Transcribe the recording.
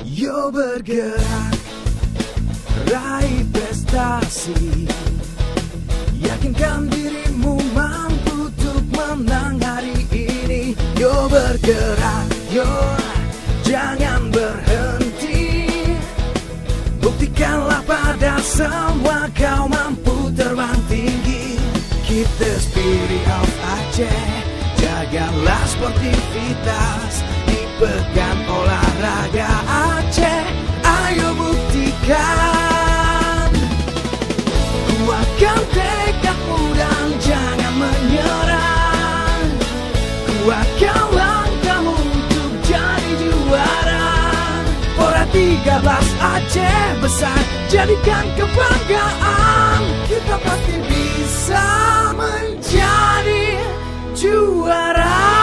Yo bergerak, raih prestasi, yakinkan dirimu mampu untuk menang hari ini. Yo bergerak, yo jangan berhenti, buktikanlah pada semua kau mampu terbang tinggi. Keep the spirit of Aceh, jagalah sportivitas di pekan olahraga Aceh. Ayo buktikan, kuatkan tekadmu dan jangan menyerah. Kuatkan langkahmu untuk jadi juara. Pora 13 Aceh besar, jadikan kebanggaan. Kita pasti bisa menjadi juara.